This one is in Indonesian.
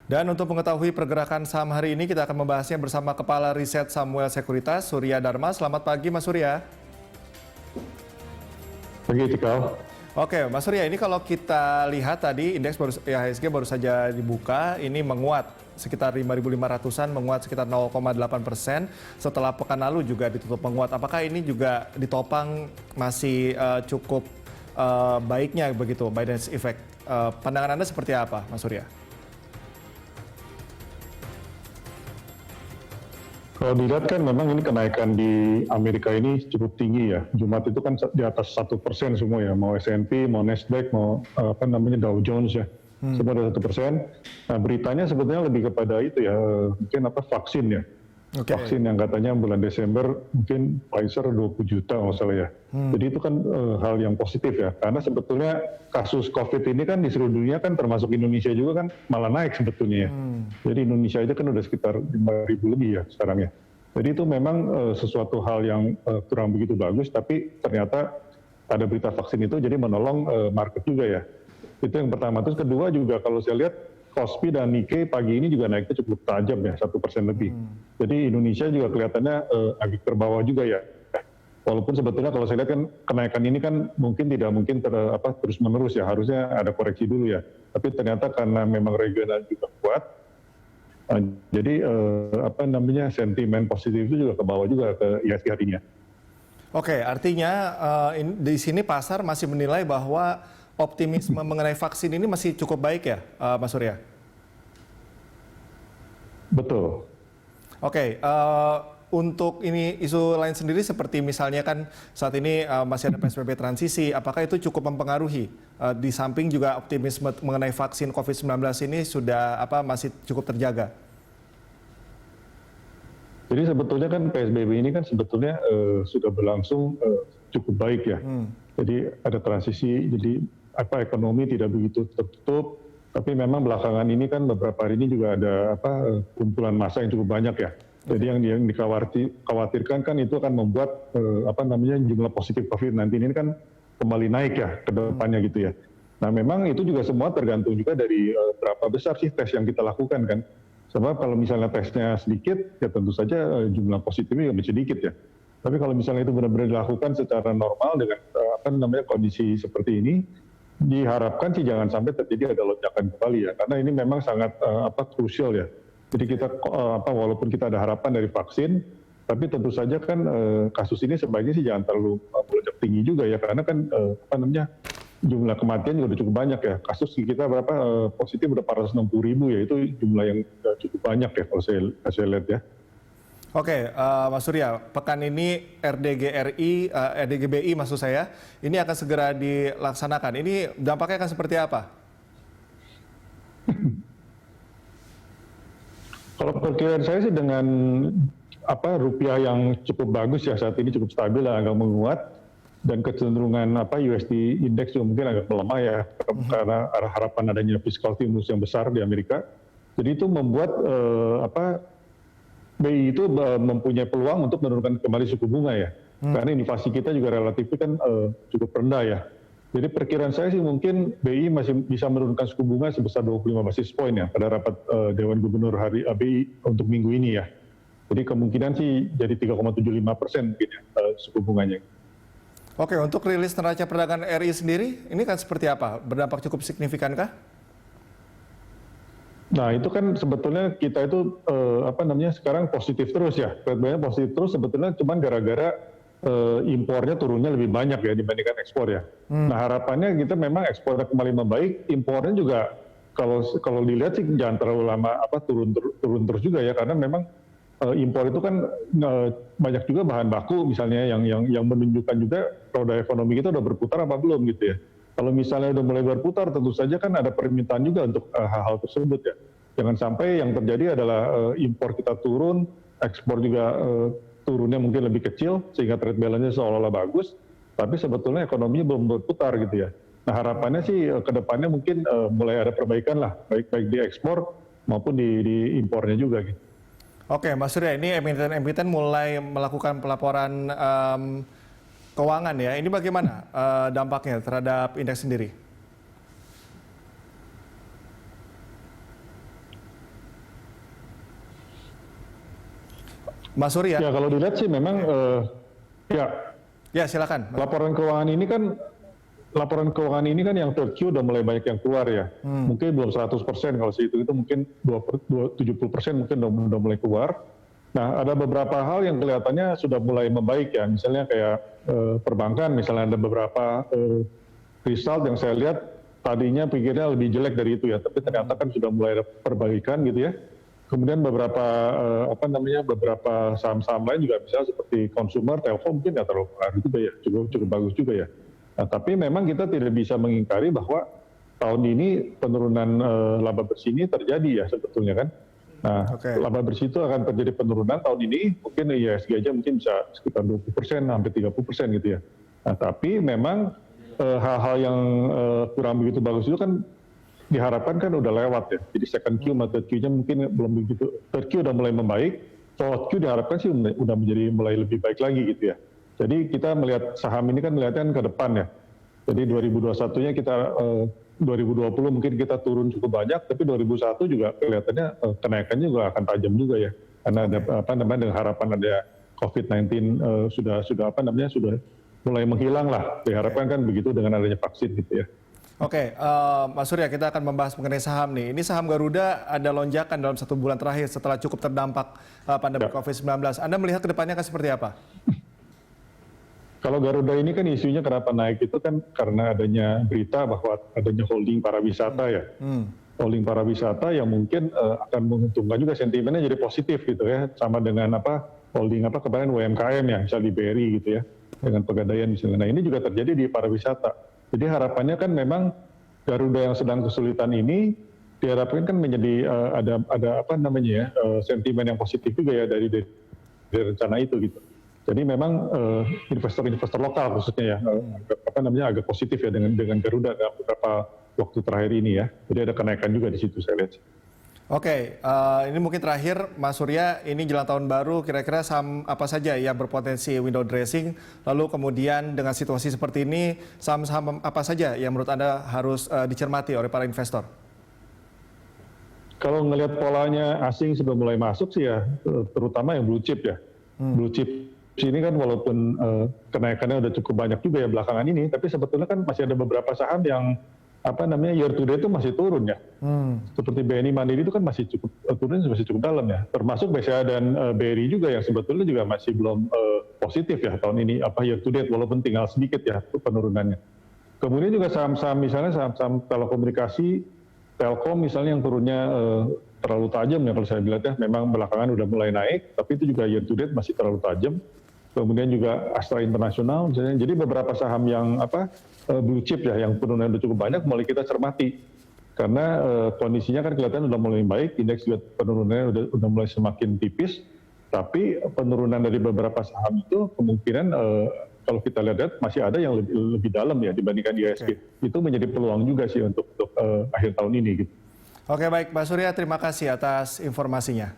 Dan untuk mengetahui pergerakan saham hari ini, kita akan membahasnya bersama Kepala Riset Samuel Sekuritas, Surya Dharma. Selamat pagi, Mas Surya. Pagi, Cikal. Oke, Mas Surya, ini kalau kita lihat tadi indeks IHSG baru saja dibuka, ini menguat sekitar 5.500-an, menguat sekitar 0,8%. Setelah pekan lalu juga ditutup menguat. Apakah ini juga ditopang masih cukup baiknya begitu, Biden's effect? Pandangan Anda seperti apa, Mas Surya? Kalau dilihat kan memang ini kenaikan di Amerika ini cukup tinggi ya. Jumat itu kan di atas 1% semua ya, mau S&P, mau Nasdaq, mau Dow Jones ya, semua ada 1%. Nah beritanya sebetulnya lebih kepada itu ya, mungkin vaksin ya. Vaksin yang katanya bulan Desember mungkin Pfizer 20 juta nggak salah ya. Jadi itu kan hal yang positif ya, karena sebetulnya kasus COVID ini kan di seluruh dunia kan termasuk Indonesia juga kan malah naik sebetulnya ya. Jadi Indonesia itu kan udah sekitar 5.000 lebih ya sekarang ya. Jadi itu memang sesuatu hal yang kurang begitu bagus, tapi ternyata ada berita vaksin itu jadi menolong market juga ya. Itu yang pertama. Terus kedua juga kalau saya lihat Kospi dan Nikkei pagi ini juga naiknya cukup tajam ya, 1% lebih. Jadi Indonesia juga kelihatannya agak terbawah juga ya. Walaupun sebetulnya kalau saya lihat kan kenaikan ini kan tidak mungkin terus menerus ya, harusnya ada koreksi dulu ya. Tapi ternyata karena memang regional juga kuat, jadi sentimen positif itu juga ke bawah juga ke IHSG harinya. Oke, artinya di sini pasar masih menilai bahwa optimisme mengenai vaksin ini masih cukup baik ya, Mas Surya? Betul. Oke, untuk ini isu lain sendiri seperti misalnya kan saat ini masih ada PSBB transisi, apakah itu cukup mempengaruhi? Di samping juga optimisme mengenai vaksin COVID-19 ini sudah masih cukup terjaga? Jadi sebetulnya kan PSBB ini kan sebetulnya sudah berlangsung cukup baik ya. Jadi ada transisi, jadi ekonomi tidak begitu tertutup, tapi memang belakangan ini kan beberapa hari ini juga ada kumpulan massa yang cukup banyak ya. Jadi yang dikhawatirkan kan itu akan membuat jumlah positif COVID-19 ini kan kembali naik ya ke depannya gitu ya. Nah memang itu juga semua tergantung juga dari berapa besar sih tes yang kita lakukan kan. Sebab kalau misalnya tesnya sedikit ya tentu saja jumlah positifnya lebih sedikit ya. Tapi kalau misalnya itu benar-benar dilakukan secara normal dengan kondisi seperti ini, diharapkan sih jangan sampai terjadi ada lonjakan kembali ya, karena ini memang sangat krusial ya. Jadi kita walaupun kita ada harapan dari vaksin, tapi tentu saja kan kasus ini sebaiknya sih jangan terlalu melonjak tinggi juga ya, karena kan jumlah kematian juga cukup banyak ya. Kasus kita positif udah 460.000 ya, itu jumlah yang cukup banyak ya kalau saya lihat ya. Oke, Mas Surya, pekan ini RDGBI maksud saya, ini akan segera dilaksanakan. Ini dampaknya akan seperti apa? Kalau perkiraan saya sih dengan rupiah yang cukup bagus ya saat ini, cukup stabil dan agak menguat, dan kecenderungan USD index juga mungkin agak melemah ya karena harapan adanya fiscal stimulus yang besar di Amerika. Jadi itu membuat BI itu mempunyai peluang untuk menurunkan kembali suku bunga ya, karena inflasi kita juga relatif kan cukup rendah ya. Jadi perkiraan saya sih mungkin BI masih bisa menurunkan suku bunga sebesar 25 basis point ya pada rapat Dewan Gubernur BI untuk minggu ini ya. Jadi kemungkinan sih jadi 3,75% mungkin ya suku bunganya. Oke, untuk rilis neraca perdagangan RI sendiri, ini kan seperti apa? Berdampak cukup signifikankah? Nah itu kan sebetulnya kita itu sekarang positif terus ya, trade positif terus sebetulnya cuma gara-gara impornya turunnya lebih banyak ya dibandingkan ekspor ya. Nah harapannya kita memang ekspornya kembali membaik, impornya juga kalau dilihat sih jangan terlalu lama turun terus juga ya, karena memang impor itu kan banyak juga bahan baku misalnya yang menunjukkan juga roda ekonomi kita udah berputar apa belum gitu ya. Kalau misalnya udah mulai berputar, tentu saja kan ada permintaan juga untuk hal-hal tersebut ya. Jangan sampai yang terjadi adalah impor kita turun, ekspor juga turunnya mungkin lebih kecil, sehingga trade balance-nya seolah-olah bagus, tapi sebetulnya ekonominya belum berputar gitu ya. Nah harapannya sih ke depannya mungkin mulai ada perbaikan lah, baik di ekspor maupun di impornya juga gitu. Oke, Mas Surya, ini emiten mulai melakukan pelaporan keuangan ya. Ini bagaimana dampaknya terhadap indeks sendiri? Mas Surya. Ya kalau dilihat sih memang ya Ya silakan. laporan keuangan ini kan yang third Q udah mulai banyak yang keluar ya. Mungkin belum 100% kalau segitu itu mungkin 70% mungkin udah mulai keluar. Nah ada beberapa hal yang kelihatannya sudah mulai membaik ya. Misalnya kayak perbankan, misalnya ada beberapa result yang saya lihat tadinya pikirnya lebih jelek dari itu ya, tapi ternyata kan sudah mulai ada perbaikan gitu ya. Kemudian beberapa beberapa saham-saham lain juga bisa seperti consumer, Telkom mungkin nggak terlalu pengaruh juga ya, cukup bagus juga ya. Nah, tapi memang kita tidak bisa mengingkari bahwa tahun ini penurunan laba bersih ini terjadi ya sebetulnya kan. Nah, laba bersih itu akan terjadi penurunan tahun ini, mungkin IHSG aja mungkin bisa sekitar 20%, sampai 30% gitu ya. Nah, tapi memang hal-hal yang kurang begitu bagus itu kan diharapkan kan udah lewat ya. Jadi second Q sama third Q-nya mungkin belum begitu. Third Q udah mulai membaik, fourth Q diharapkan sih udah menjadi mulai lebih baik lagi gitu ya. Jadi kita melihat saham ini kan melihatnya ke depan ya. Jadi 2021-nya kita 2020 mungkin kita turun cukup banyak, tapi 2001 juga kelihatannya kenaikannya juga akan tajam juga ya. Karena ada dengan harapan ada COVID-19 sudah mulai menghilang lah. Diharapkan kan begitu dengan adanya vaksin gitu ya. Oke, Mas Surya, kita akan membahas mengenai saham nih. Ini saham Garuda ada lonjakan dalam 1 bulan terakhir setelah cukup terdampak pandemi COVID-19. Anda melihat ke depannya akan seperti apa? Kalau Garuda ini kan isunya kenapa naik itu kan karena adanya berita bahwa adanya holding pariwisata ya. Holding pariwisata yang mungkin akan menguntungkan juga, sentimennya jadi positif gitu ya. Sama dengan holding kemarin UMKM ya, misalnya di BRI gitu ya. Dengan Pegadaian misalnya. Nah ini juga terjadi di pariwisata. Jadi harapannya kan memang Garuda yang sedang kesulitan ini diharapkan kan menjadi ada sentimen yang positif juga ya dari rencana itu gitu. Jadi memang investor lokal khususnya ya agak positif ya dengan Garuda dalam beberapa waktu terakhir ini ya. Jadi ada kenaikan juga di situ saya lihat. Oke, ini mungkin terakhir Mas Surya, ini jelang tahun baru, kira-kira saham apa saja yang berpotensi window dressing, lalu kemudian dengan situasi seperti ini, saham-saham apa saja yang menurut Anda harus dicermati oleh para investor? Kalau ngelihat polanya asing sudah mulai masuk sih ya, terutama yang blue chip ya. Blue chip ini kan walaupun kenaikannya udah cukup banyak juga ya belakangan ini, tapi sebetulnya kan masih ada beberapa saham yang year to date itu masih turun ya. Seperti BNI Mandiri itu kan masih cukup dalam ya. Termasuk BCA dan BRI juga yang sebetulnya juga masih belum positif ya tahun ini year to date walaupun tinggal sedikit ya penurunannya. Kemudian juga saham-saham misalnya saham telekomunikasi, Telkom misalnya yang turunnya terlalu tajam ya kalau saya bilang ya. Memang belakangan udah mulai naik, tapi itu juga year to date masih terlalu tajam. Kemudian juga Astra International misalnya. Jadi beberapa saham yang blue chip ya yang penurunannya udah cukup banyak mulai kita cermati. Karena kondisinya kan kelihatan udah mulai baik, indeks juga penurunannya udah mulai semakin tipis. Tapi penurunan dari beberapa saham itu kemungkinan kalau kita lihat masih ada yang lebih dalam ya dibandingkan IHSG. Itu menjadi peluang juga sih untuk akhir tahun ini gitu. Oke, baik Pak Surya, terima kasih atas informasinya.